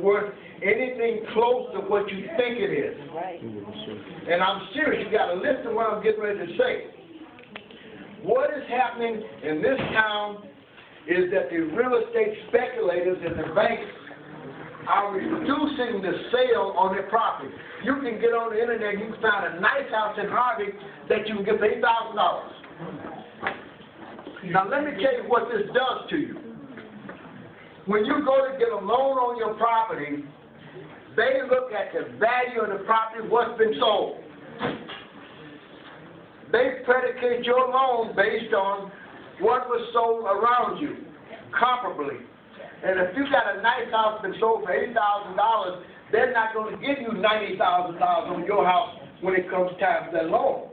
worth anything close to what you think it is. Right. And I'm serious, you got to listen to what I'm getting ready to say. What is happening in this town is that the real estate speculators and the banks are reducing the sale on their property. You can get on the internet, you can find a nice house in Harvey that you can get for $8,000. Now let me tell you what this does to you. When you go to get a loan on your property, they look at the value of the property, what's been sold. They predicate your loan based on what was sold around you, comparably. And if you got a nice house that's been sold for $80,000, they're not going to give you $90,000 on your house when it comes time for that loan.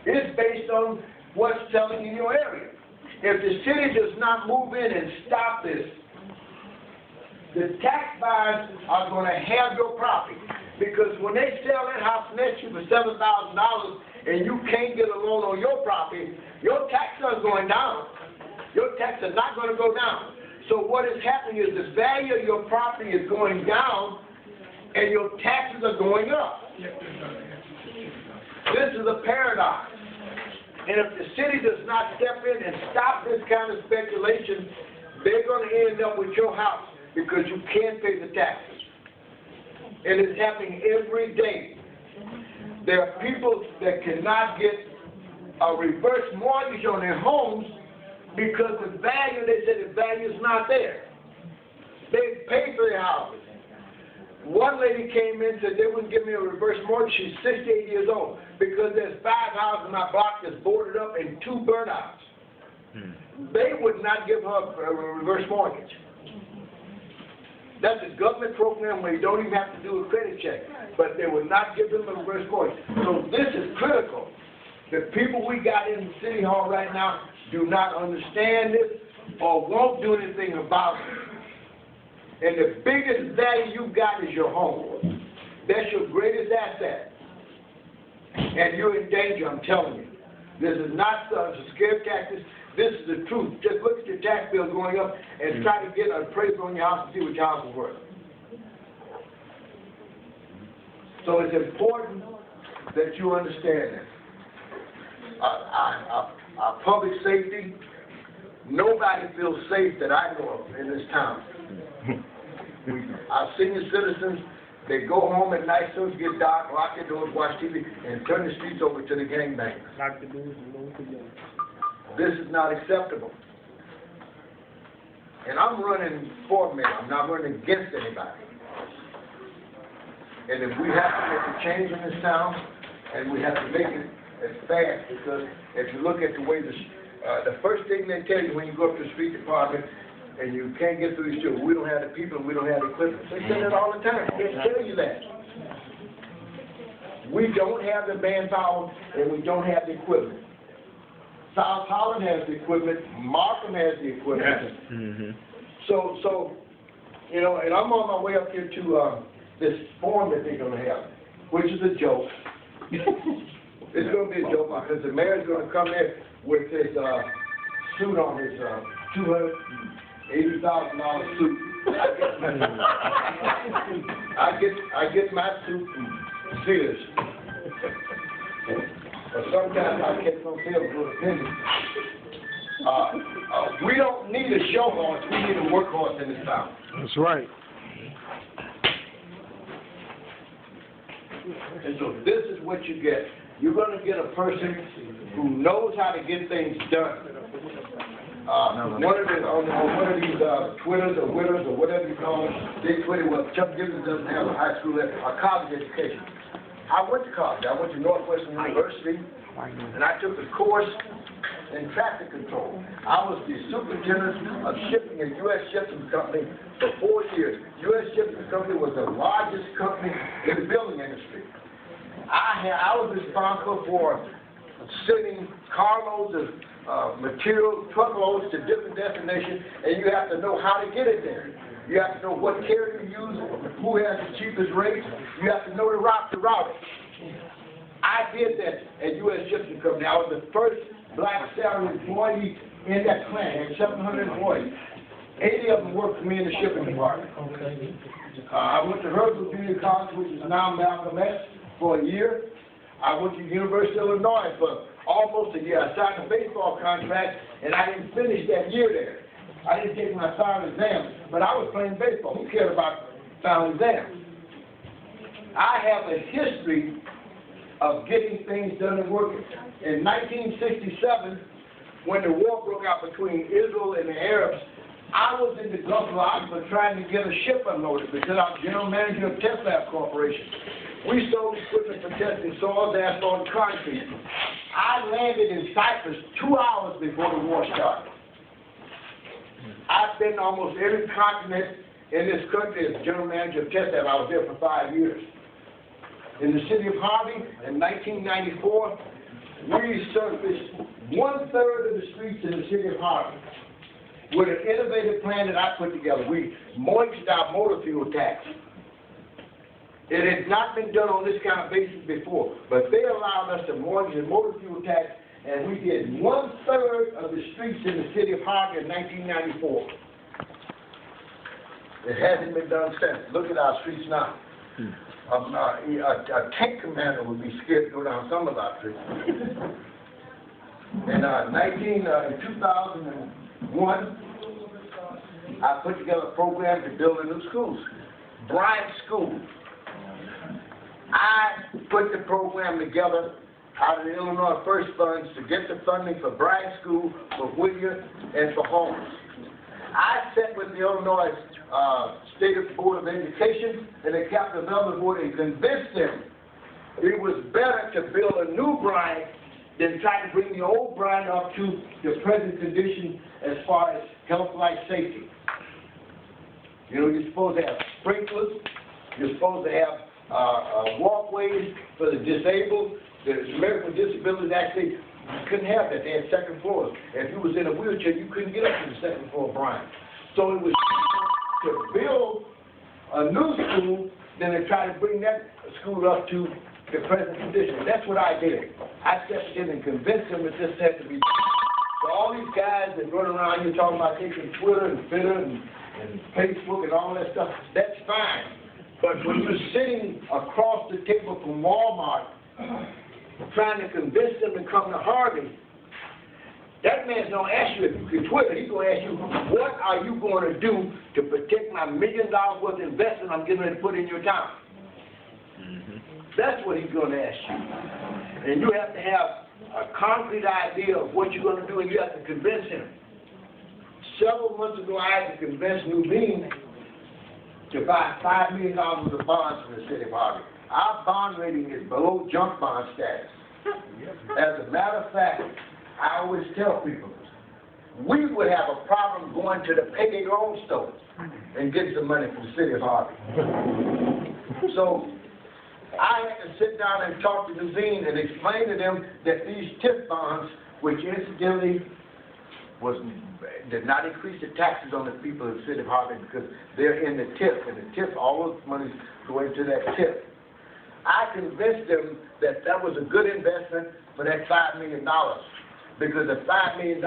It's based on what's selling in your area. If the city does not move in and stop this, the tax buyers are going to have your property. Because when they sell that house next to you for $7,000 and you can't get a loan on your property, your taxes are going down. Your taxes are not going to go down. So what is happening is the value of your property is going down and your taxes are going up. This is a paradox. And if the city does not step in and stop this kind of speculation, they're going to end up with your house because you can't pay the taxes. And it's happening every day. There are people that cannot get a reverse mortgage on their homes because the value, they say the value is not there. They pay for their houses. One lady came in and said they wouldn't give me a reverse mortgage. She's 68 years old because there's 5 houses in my block that's boarded up and 2 burnouts. They would not give her a reverse mortgage. That's a government program where you don't even have to do a credit check, but they will not give them a reverse mortgage. So this is critical. The people we got in City Hall right now do not understand this or won't do anything about it. And the biggest value you got is your home. That's your greatest asset. And you're in danger, I'm telling you. This is not scare tactics. This is the truth. Just look at your tax bill going up and try to get an appraisal on your house to see what your house is worth. So it's important that you understand this. Our public safety, nobody feels safe that I know of in this town. Our senior citizens, they go home at night, soon as it gets dark, lock their doors, watch TV, and turn the streets over to the gangbangers. Lock the doors and go to them. This is not acceptable. And I'm running for mayor. I'm not running against anybody. And if we have to make a change in this town, and we have to make it as fast, because if you look at the way the first thing they tell you when you go up to the street department and you can't get through the street, we don't have the people, we don't have the equipment. They say that all the time. They tell you that. We don't have the manpower and we don't have the equipment. South Holland has the equipment. Markham has the equipment. So, you know, and I'm on my way up here to this forum that they're going to have, which is a joke. It's going to be a joke because the mayor's going to come there with his suit on, his $280,000 suit. I get my suit from Sears. But sometimes I catch some sales for a penny. We don't need a show horse, we need a workhorse in this town. That's right. And so this is what you get. You're going to get a person who knows how to get things done. One of these Twitters or Witters or whatever you call them, they Twitter, well, Chuck Gibbons doesn't have a high school or college education. I went to college. I went to Northwestern University, and I took a course in traffic control. I was the superintendent of shipping at U.S. Shipping Company for 4 years. U.S. Shipping Company was the largest company in the building industry. I was responsible for sending carloads of material, truckloads to different destinations, and you have to know how to get it there. You have to know what carrier to use, who has the cheapest rates. You have to know the route to route it. I did that at U.S. Shipping Company. I was the first black salaried employee in that plant. It had 700 employees. 80 of them work for me in the shipping department. I went to Herzl Community College, which is now Malcolm X, for a year. I went to University of Illinois for almost a year. I signed a baseball contract, and I didn't finish that year there. I didn't take my final exam, but I was playing baseball. Who cared about final exams? I have a history of getting things done and working. In 1967, when the war broke out between Israel and the Arabs, I was in the Gulf of Aqaba trying to get a ship unloaded because I'm general manager of Test Lab Corporation. We sold equipment for testing soils, asphalt, and concrete. I landed in Cyprus 2 hours before the war started. I've been to almost every continent in this country as general manager of Test Lab. I was there for 5 years. In the city of Harvey, in 1994, we resurfaced 1/3 of the streets in the city of Harvey with an innovative plan that I put together. We mortgaged our motor fuel tax. It had not been done on this kind of basis before, but they allowed us to mortgage the motor fuel tax, and we did 1/3 of the streets in the city of Harvey in 1994. It hasn't been done since. Look at our streets now. A tank commander would be scared to go down some of our streets. In 2001, I put together a program to build a new schools. Bryant School. I put the program together out of the Illinois First Funds to get the funding for Bryant School, for Whittier, and for Holmes. I sat with the Illinois State Board of Education and the Capital Development Board and convinced them it was better to build a new Bryant than try to bring the old Bryant up to the present condition as far as health, life, safety. You know, you're supposed to have sprinklers, you're supposed to have walkways for the disabled. The American with Disabilities actually, you couldn't have that. They had second floors. If you was in a wheelchair, you couldn't get up to the second floor of Bryant. So it was to build a new school than to try to bring that school up to the present condition. That's what I did. I stepped in and convinced them that this had to be done. So all these guys that run around here talking about taking Twitter and Twitter and Facebook and all that stuff, that's fine. But when you're sitting across the table from Walmart trying to convince them to come to Harvey, that man's going to ask you if you can Twitter. He's going to ask you, what are you going to do to protect my $1 million worth of investment I'm getting ready to put in your town? That's what he's going to ask you. And you have to have a concrete idea of what you're going to do, and you have to convince him. Several months ago, I had to convince Nuveen to buy $5 million worth of bonds from the city of Harvey. Our bond rating is below junk bond status. As a matter of fact, I always tell people, we would have a problem going to the payday loan store and getting some money from the city of Harvey. So I had to sit down and talk to Nuveen and explain to them that these TIF bonds, which incidentally did not increase the taxes on the people of the city of Harvey because they're in the TIF, and the TIF, all those monies go into that TIF. I convinced them that that was a good investment for that $5 million because the $5 million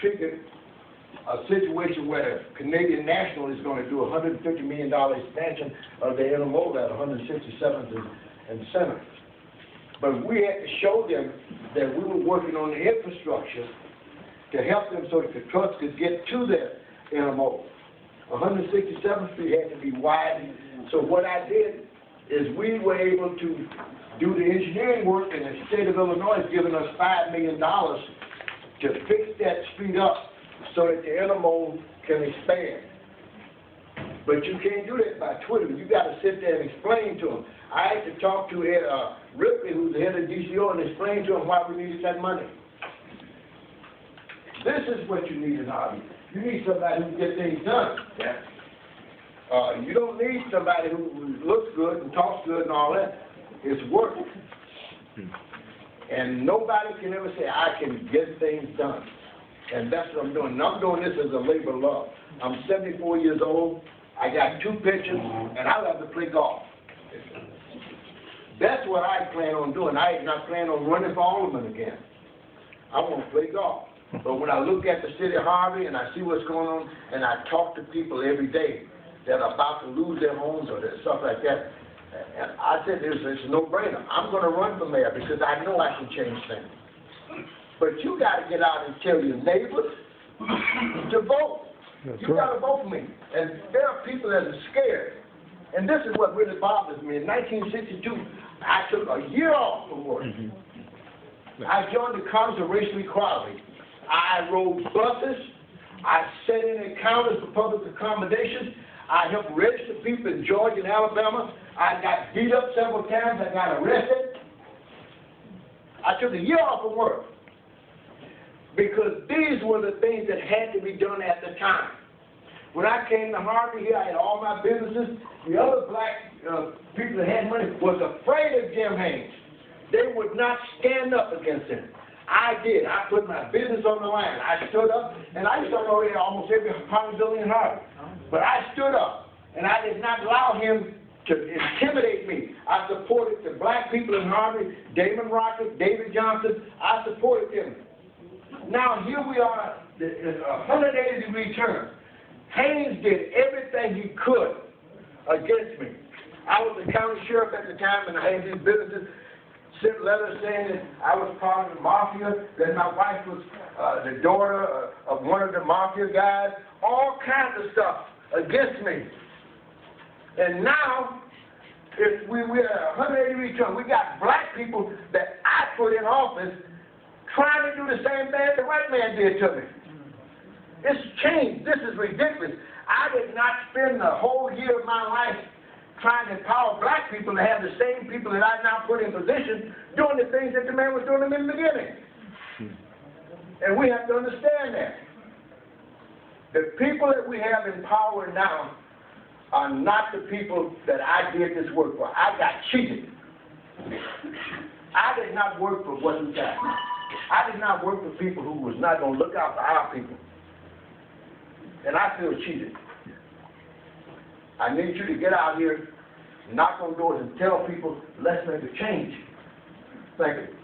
triggered a situation where the Canadian National is going to do a $150 million expansion of the NMO at 167th and Center. But we had to show them that we were working on the infrastructure to help them so that the trucks could get to their NMO. 167th Street had to be widened. So what I did is we were able to do the engineering work, and the state of Illinois has given us $5 million to fix that street up so that the NMO can expand. But you can't do that by Twitter. You got to sit there and explain to them. I had to talk to Ripley, who's the head of DCO, and explain to him why we needed that money. This is what you need in Harvey. You need somebody who can get things done. Yeah. You don't need somebody who looks good and talks good and all that. It's work. And nobody can ever say, I can get things done. And that's what I'm doing. And I'm doing this as a labor of love. I'm 74 years old. I got 2 pitchers, and I love to play golf. That's what I plan on doing. I am not planning on running for Alderman again. I want to play golf. But when I look at the city of Harvey and I see what's going on, and I talk to people every day that are about to lose their homes or stuff like that, and I said it's a no-brainer. I'm going to run for mayor because I know I can change things. But you got to get out and tell your neighbors to vote. You got to vote for me. And there are people that are scared. And this is what really bothers me. In 1962, I took a year off from work. I joined the Congress of Racial Equality. I rode buses. I sat in encounters for public accommodations. I helped register people in Georgia and Alabama. I got beat up several times. I got arrested. I took a year off from work because these were the things that had to be done at the time. When I came to Harvey here, I had all my businesses. The other black people that had money was afraid of Jim Haynes. They would not stand up against him. I did. I put my business on the line. I stood up, and I used to know almost every apartment building in Harvey. But I stood up, and I did not allow him to intimidate me. I supported the black people in Harvey, Damon Rocket, David Johnson. I supported them. Now here we are, a 180-degree turn. Haynes did everything he could against me. I was the county sheriff at the time, and I had these businesses, sent letters saying that I was part of the mafia, that my wife was the daughter of one of the mafia guys, all kinds of stuff against me. And now, if we're at a 180-degree turn, we got black people that I put in office trying to do the same thing the white man did to me. It's changed. This is ridiculous. I did not spend the whole year of my life trying to empower black people to have the same people that I now put in position doing the things that the man was doing in the beginning. And we have to understand that. The people that we have in power now are not the people that I did this work for. I got cheated. I did not work for what we got. I did not work for people who was not going to look out for our people. And I feel cheated. I need you to get out here, knock on doors, and tell people, let's make a change. Thank you.